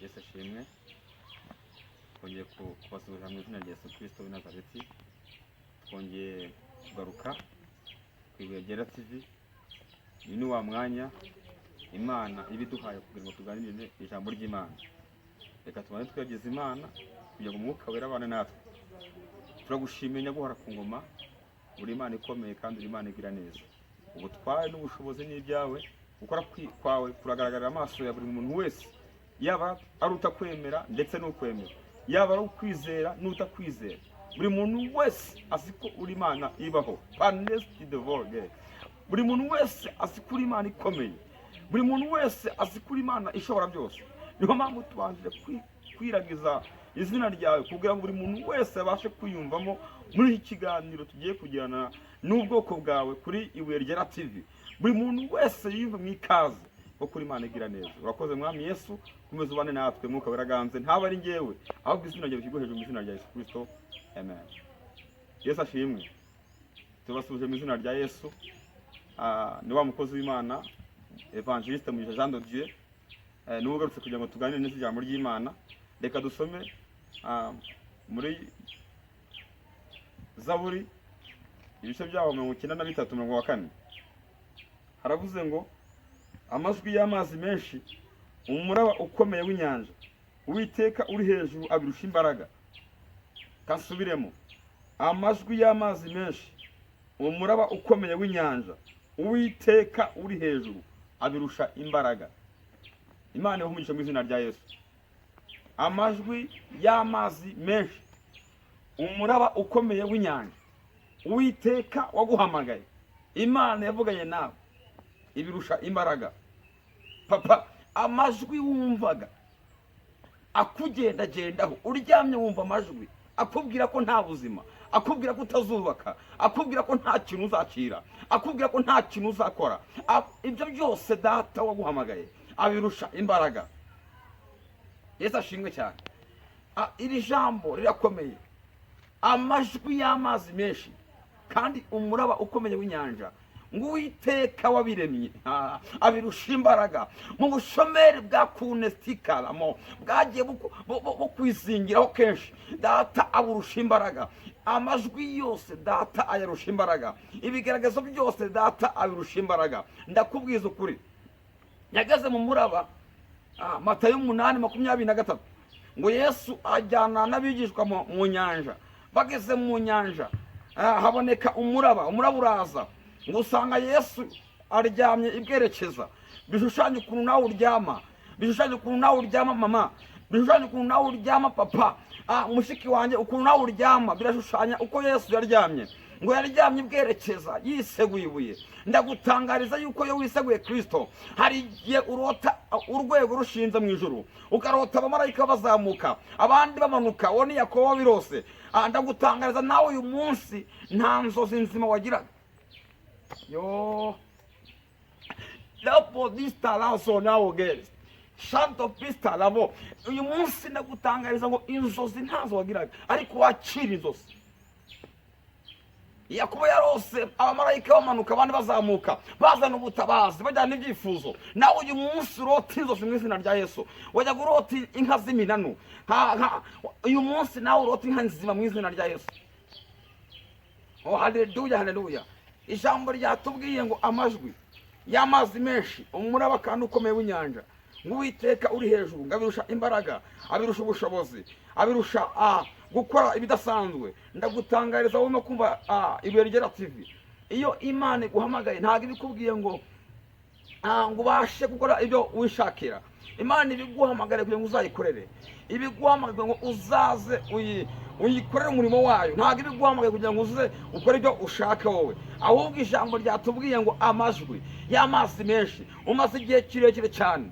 Yesu ashimwe. Twongeye kubasubiza mu izina rya Yesu Kristo w'i Nazareti. Twongeye kugaruka ku Ibuye Ryera TV. Uyu ni wa mwanya Imana ibiduhaye kugira ngo tuganire ijambo ry'Imana. Reka tubane twegeze Imana kugira ngo Umwuka Wera abane natwe. Turagushimiye Nyaguhora ku ngoma, uri Imana ikomeye kandi uri Imana igira neza. Ubutware n'ubushobozi ni ibyawe, gukora kwawe kuragaragarira amaso ya buri muntu wese, yaba ari utakwemera ndetse n'ukwemera, yaba ari ukwizera n'utakwizera. Buri muntu wese azi ko uri Imana ibaho, panesti de volge. Buri muntu wese azi ko uri Imana ikomeye, buri muntu wese azi ko uri Imana ishobora byose. Niyo mpamvu tubanjije kwiragiza izina ryawe kugira ngo buri muntu wese abashe kwiyumvamo muri iki kiganiro tugiye kugirana n'ubwoko bwawe kuri Ibuye Ryera TV. Buri muntu wese yumve mu ikaze ko kuri Imana igira neza. Urakoze Mwami Yesu, komeza ubane natwe, Mwuka Wera aganze, ntaba ari njyewe ahubwo izina ryawe rishyirwe hejuru mu izina rya Yesu Kristo, amen. Yesu ashimwe. Tubasubije mu izina rya Yesu. Ni wa mukozi w'Imana Evangeliste Mugisha Jean de Dieu, niwe ugarutse kugira ngo tuganire neza ijambo ry'Imana. Reka dusome muri Zaburi ibice byaho 93:4. Haravuze ngo amajwi y'amazi menshi, umuraba ukomeye w'inyanja, Uwiteka uri hejuru abirusha imbaraga. Kasubiremo, amajwi y'amazi menshi, umuraba ukomeye w'inyanja, Uwiteka uri hejuru abirusha imbaraga. Imana ihumugisha mu izina rya Yesu. Amajwi y'amazi menshi, umuraba ukomeye w'inyanja, Uwiteka waguhamagaye, Imana yavuganye nawe ibirusha imbaraga. Papa, amajwi wumvaga akugendagendaho, uryamye wumva amajwi akubwira ko nta buzima, akubwira ko utazubaka, akubwira ko nta kintu uzakira, akubwira ko nta kintu uzakora, ibyo byose Data waguhamagaye abirusha imbaraga. Yesu ashimwe cyane. Iri jambo rirakomeye. Amajwi y'amazi menshi kandi umuraba ukomeye w'inyanja, ngo Uwiteka wabiremye abirusha imbaraga. Mu bushomeri bwa kunestikaramo bwagiye bukwizingiraho kenshi, Data aburusha imbaraga. Amajwi yose Data ayarusha imbaraga, ibigaragazo byose Data abirusha imbaraga. Ndakubwiza ukuri, nyagaze mu muraba, Matayo 8:23, ngo Yesu ajyana n'abigishwa mu nyanja. Bageze mu nyanja, haboneka umuraba uraza, ngo usanga Yesu aryamye ibwerekeza. Bishushanya ukuntu nawe uryama, bishushanya ukuntu nawe uryama mama, bishushanya ukuntu nawe uryama papa, mushiki wanjye, ukuntu nawe uryama birashushanya uko Yesu yaryamye. Ngo yaryamye ibwerekeza yiseguye ibuye. Ndagutangariza yuko iyo wiseguye Kristo, hari igihe urota urwego rushinze mu ijuru, ukarota abamarayika bazamuka abandi bamanuka. Uwo ni Yakobo birose. Ndagutangariza nawe uyu munsi nta nzozi nzima wagiraga. Yo lapo dista laso nawo gels shanto pista lavo. Uyu munsi ndagutangariza ngo inzozi ntazo wagiraga, ariko wakira inzozi. Yakobo yarose abamarayika bamanuka abandi bazamuka, bazana ubutabazi, bajyana ibyifuzo. Nawe uyu munsi urota inzozi mu izina rya Yesu. Wajya urota inka z'iminanu, uyu munsi nawe urota inka nzima mu izina rya Yesu. Oh, haleluya haleluya. Ijambo ryatubwiye ngo amajwi y'amazi menshi, umuraba kandi ukomeye w'inyanja, ngo Uwiteka uri hejuru, ngo abirusha imbaraga, abirusha ubushobozi, abirusha gukora ibidasanzwe. Ndagutangariza wowe no kumva Ibuye Ryera TV. Iyo Imana iguhamagaye ntabwo ibikubwiye ngo ubashe gukora ibyo wishakira. Imana ibiguhamagara kugira ngo uzayikorere, ibiguhamagara ngo uzaze uyikorere umurimo wayo. Ntabwo ibiguhamagara kugira ngo uze ukore ibyo ushaka wowe, ahubwo ijambo ryatubwiye ngo amajwi y'amazi menshi. Umaze igihe kirekire cyane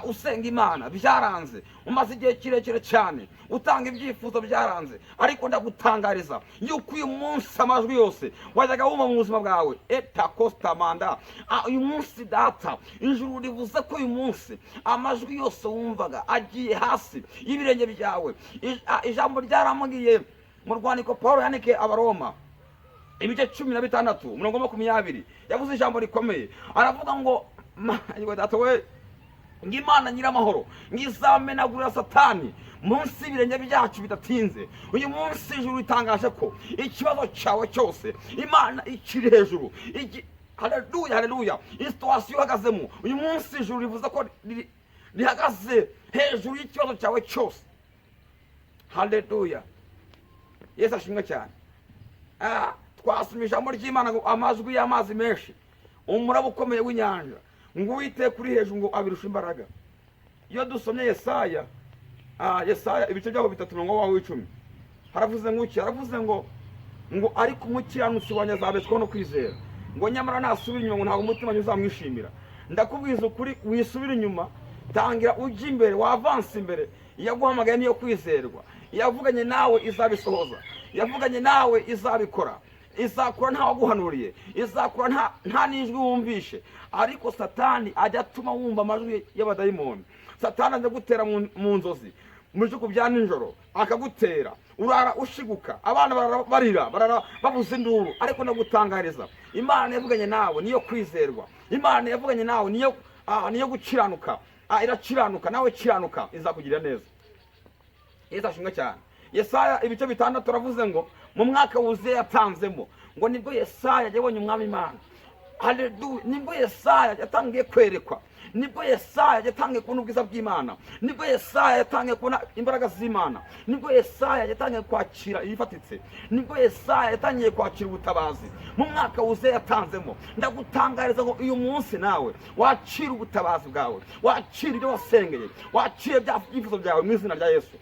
usenga Imana, byaranze. Umaze igihe kirekire cyane utanga ibyifuzo, byaranze. Ariko ndagutangariza yuko uyu munsi amajwi yose wajyaga wumva mu buzima bwawe eta costa manda, uyu munsi Data ijuru rivuze ko uyu munsi amajwi yose wumvaga agiye hasi y'ibirenge byawe. Ijambo ryaramubwiye mu rwandiko Paulo yandikiye Abaroma ibice 16:20, yavuze ijambo rikomeye. Aravuga ngo Data we ngo Imana nyiramahoro ngo izamenagurira Satani munsi y'ibirenge byacu bidatinze. Uyu munsi ijuru ritangaje ko ikibazo cyawe cyose Imana ikiri hejuru. Haleluya, haleluya. Situwasiyo uhagazemo uyu munsi ijuru rivuze ko rihagaze hejuru y'ikibazo cyawe cyose. Haleluya, Yesu ashimwe cyane. Twasomye ijambo ry'Imana ngo amajwi y'amazi menshi, umuraba ukomeye w'inyanja, ngo Uwiteka uri hejuru ngo abirusha imbaraga. Iyo dusomye Yesaya ibice byaho 3:10 haravuze ngo iki? Haravuze ngo ariko umukiranutsi wanjye azabeshwaho no kwizera, ngo nyamara nasubira inyuma ngo ntabwo umutima uzamwishimira. Ndakubwiza ukuri, wisubira inyuma, tangira ujya imbere, wavanse imbere. Yaguhamagaye niyo kwizerwa, yavuganye nawe izabisohoza, yavuganye nawe izabikora, izakora nta waguhanuriye, izakora nta n'ijwi wumvishe. Ariko Satani ajya atuma wumva amajwi y'abadayimoni. Satani ajya gutera mu nzozi, mu bicuku bya nijoro akagutera, urara ushiguka, abana barira babuze induru. Ariko ndagutangariza, Imana yavuganye nawe niyo kwizerwa, Imana yavuganye nawe niyo gukiranuka. Irakiranuka, nawe kiranuka, izakugirira neza. Yesu ashimwe cyane. Yesaya ibice 6 turavuze ngo mu mwaka wuzuye yatanzemo, ngo nibwo Yesaya yabonye umwami Imana. Haleluya, nibwo Yesaya yatangiye kwerekwa, nibwo Yesaya yatangiye kubona ubwiza bw'Imana, nibwo Yesaya yatangiye kubona imbaraga z'Imana, nibwo Yesaya yatangiye kwakira ibifatitse, nibwo Yesaya yatangiye kwakira ubutabazi. Mu mwaka wuzuye yatanzemo, ndagutangariza ngo uyu munsi nawe wakira ubutabazi bwawe, wakira ibyo wasengeye, wakira ibyifuzo byawe mu izina rya Yesu.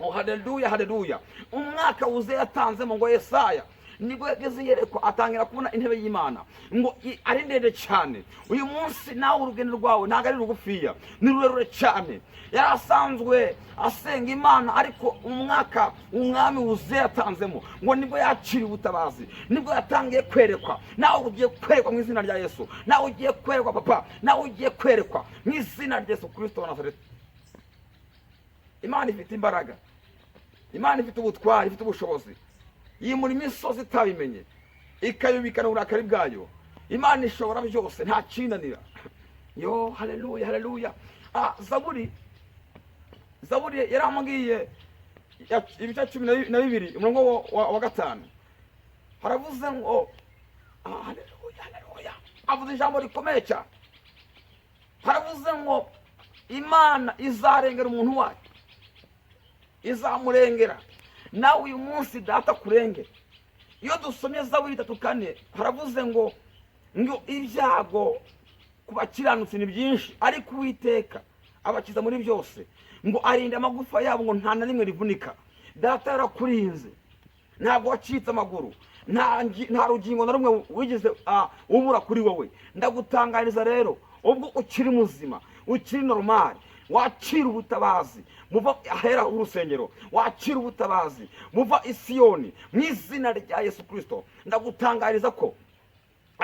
Oh, haleluya, haleluya. Umwaka wuzuye yatanzemo ngo Yesaya nibwo yageze yerekwa, atangira kubona intebe y'Imana ngo ari ndende cyane. Uyu munsi nawe urugendo rwawe ntabwo ari rugufiya, ni rurerure cyane. Yarasanzwe asenga Imana, ariko umwaka umwami wuzuye yatanzemo ngo nibwo yakira ubutabazi, nibwo yatangiye kwerekwa. Nawe ugiye kwerekwa mu izina rya Yesu, nawe ugiye kwerekwa papa, nawe ugiye kwerekwa mu izina rya Yesu Kristo wa Nazareti. Imana ifite imbaraga, Imana ifite ubutwari, ifite ubushobozi. Yimura imisozi itabimenye, ikayubikana uburakari bwayo. Imana ishobora byose, nta kinanira. Yo, haleluya, haleluya. Zaburi yaramubwiye ibice 12 umurongo wa 5 haravuze ngo haleluya, haleluya. Avuze ijambo rikomeye cyane. Haravuze ngo Imana izarengera umuntu wayo, izamurengera. Nawe uyu munsi data kurengera. Iyo dusomye Zaburi 3:4 haravuze ngo ibyago ku bakiranutsi ni byinshi, ariko Uwiteka abakiza muri byose, ngo arinde amagufa yabo ngo nta na rimwe rivunika. Data yarakurinze, ntabwo wacitse amaguru, nta rugingo na rumwe wigeze ubura kuri wowe. Ndagutangariza rero, ubwo ukiri muzima, ukiri normal, wakira ubutabazi muva ahera urusengero, wakira ubutabazi muva Isiyoni mu izina rya Yesu Kristo. Ndagutangariza ko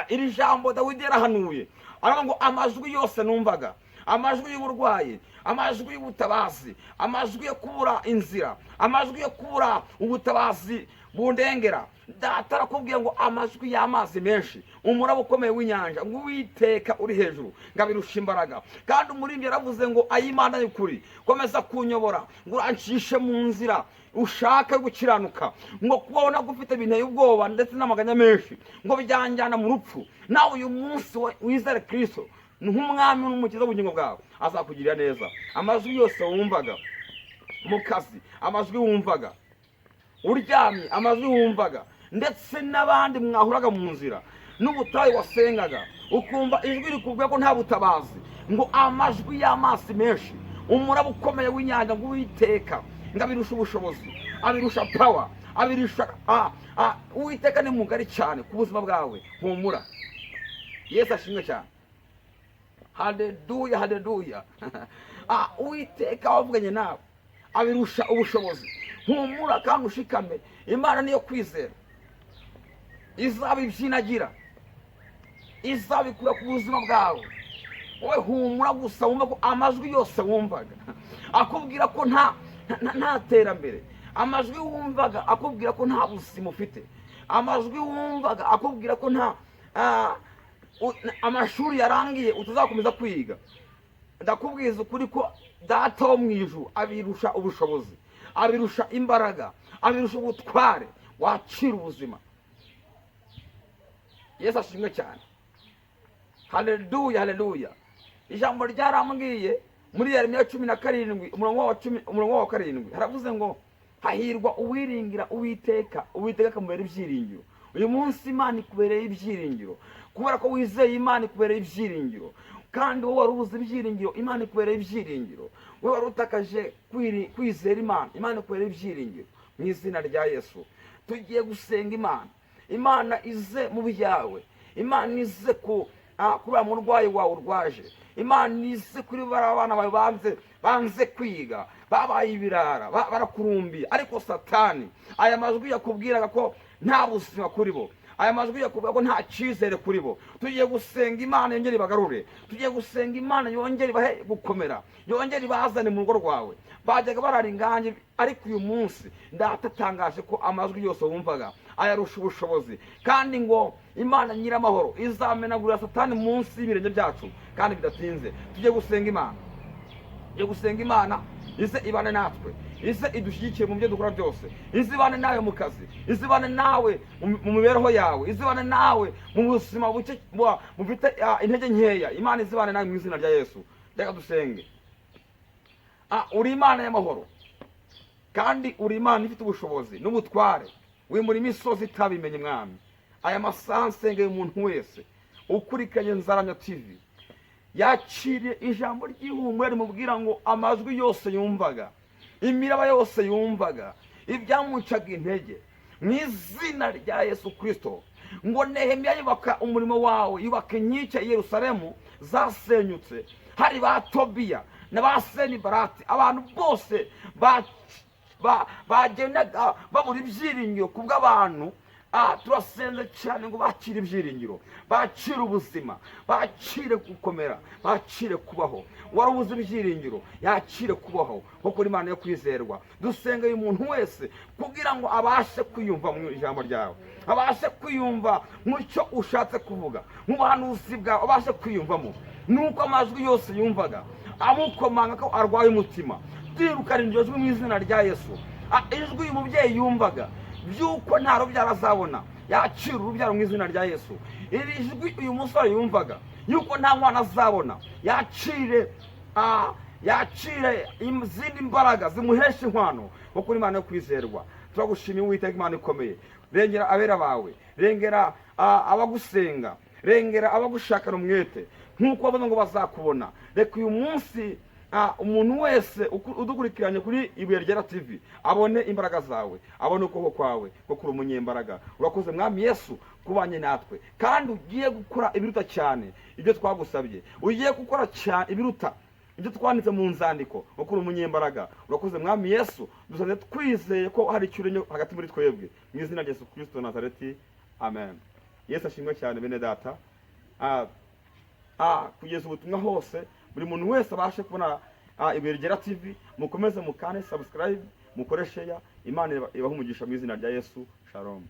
iri jambo Dawidi yarahanuye, aravuga ngo amajwi yose numvaga, amajwi y'uburwayi, amajwi y'ubutabazi, amajwi yo kubura inzira, amajwi yo kubura ubutabazi bundengera. Data arakubwiye ngo amajwi y'amazi menshi, umuraba ukomeye w'inyanja, ngo Uwiteka uri hejuru ngabirusha imbaraga. Kandi umuririmbyi yaravuze ngo ay'Imana y'ukuri komeza kunyobora, ngo urancishe mu nzira ushaka gukiranuka, ngo kubona gufite binteye ubwoba ndetse n'amaganya menshi, ngo bijyanjana mu rupfu. Nawe uyu munsi wizere Kristo nk'umwami n'umukiza w'ubugingo bwawe, azakugirira neza. Amajwi yose wumvaga mu kazi, amajwi wumvaga uryamye, amajwi wumvaga, ndetse n'abandi mwahuraga mu nzira, n'ubutayu wasengaga ukumva ijwi rikubwira ko nta butabazi, ngo amajwi y'amazi menshi, umuraba ukomeye w'inyanja, ngo Uwiteka ngabirusha ubushobozi, abirusha power, abirusha Uwiteka ni mugari cyane ku buzima bwawe. Humura, Yesu ashimwe cyane. Haleluya, haleluya. Uwiteka wavuganye nawe abirusha ubushobozi. Humura kandi ushikame, Imana niyo kwizera, izabibyinagira, izabikura ku buzima bwawe. Wowe humura gusa, wumva ko amajwi yose wumvaga akubwira ko nta terambere, amajwi wumvaga akubwira ko nta buzima ufite, amajwi wumvaga akubwira ko nta amashuri yarangiye utazakomeza kwiga, ndakubwiza ukuri ko data wo mu ijuru abirusha ubushobozi, abirusha imbaraga, abirusha ubutware. Wakira ubuzima. Yesu ashimwe cyane. Haleluya, haleluya. Ijambo ryarambwiye muri Yeremiya 17 umurongo wa 7 haravuze ngo hahirwa uwiringira Uwiteka, Uwiteka akamubera ibyiringiro. Uyu munsi Imana ikubereye ibyiringiro, kubera ko wizeye Imana ikubereye ibyiringiro. Kandi wowe wari ubuze ibyiringiro, Imana ikubereye ibyiringiro. Wowe wari utakaje kwizera Imana, Imana ikubereye ibyiringiro. Mu izina rya Yesu tugiye gusenga Imana. Imana ize mu byawe, Imana ize kuri murwayi wawe urwaje, Imana ize kuri abana bawe banze kwiga, babaye ibirara, barakurumbiye. Ariko Satani aya majwi yakubwiraga ko nta buzima kuri bo, aya majwi yakubwira ko nta cyizere kuri bo. Tugiye gusenga Imana yongere ibagarure, tugiye gusenga Imana yongere ibahe gukomera, yongere ibazane mu rugo rwawe. Bajyaga barara ingange, ariko uyu munsi ndatatangaje ko amajwi yose wumvaga ayarusha ubushobozi. Kandi ngo Imana nyiramahoro izamenagurira Satani munsi y'ibirenge byacu kandi bidatinze. Tugiye gusenga Imana, tugiye gusenga Imana ize ibane natwe, ize idushyigikire mu byo dukora byose, ize ibane nawe mu kazi, ize ibane nawe mu mibereho yawe, ize ibane nawe mu buzima bufite intege nkeya. Imana ize ibane nawe mu izina rya Yesu. Reka dusenge. Uri Imana y'amahoro, kandi uri Imana ifite ubushobozi n'ubutware. Wimura imisozi itabimenye Mwami. Aya masaha nsengeye umuntu wese ukurikanye Nzaramya TV, yakiriye ijambo ry'ihumure rimubwira ngo amajwi yose yumvaga, imiraba yose yumvaga, ibyamucaga intege, mu izina rya Yesu Kristo. Ngo Nehemiya yubaka umurimo wawe, yubaka inkike i Yerusalemu zasenyutse. Hari ba Tobiya na ba Senibarati, abantu bose bagendaga babura ibyiringiro kubw'abantu. Turasenze cyane ngo bakire ibyiringiro, bakire ubuzima, bakire gukomera, bakire kubaho. Wari ubuze ibyiringiro, yakire kubaho kuko Imana yo kwizerwa. Dusengeye umuntu wese kugira ngo abashe kwiyumva mu ijambo ryawe, abashe kwiyumva mu cyo ushatse kuvuga, mu buhanuzi bwawe abashe kwiyumvamo. Nuko amajwi yose yumvaga amukomanga ko arwaye umutima, twirukana iryo jwi mu izina rya Yesu. Ijwi uyu mubyeyi yumvaga byuko nta rubyaro azabona, yakira urubyaro mu izina rya Yesu. Iri jwi uyu musore yumvaga yuko nta mwana azabona, yakire izindi mbaraga zimuhesha inkwano kuko Imana yo kwizerwa. Turagushimiye Uwiteka Imana ikomeye. Rengera abera bawe, rengera abagusenga, rengera abagushakana umwete nk'uko bavuga ngo bazakubona. Reka uyu munsi umuntu wese udukurikiranye kuri Ibuye Ryera TV abone imbaraga zawe, abone ukuboko kwawe kuko uri umunyembaraga. Urakoze Mwami Yesu kubanye natwe, kandi ugiye gukora ibiruta cyane ibyo twagusabye, ugiye gukora cyane ibiruta ibyo twanditse mu nzandiko kuko uri umunyembaraga. Urakoze Mwami Yesu, dusabye twizeye ko hari icyurenyo hagati muri twebwe, mu izina rya Yesu Kristo Nazareti, amen. Yesu ashimwe cyane bene data. Kugeza ubutumwa hose buri muntu wese abashe kubona Ibuye Ryera TV, mukomeze mukane subscribe, mukore share. Imana ibahe umugisha mu izina rya Yesu. Shalom.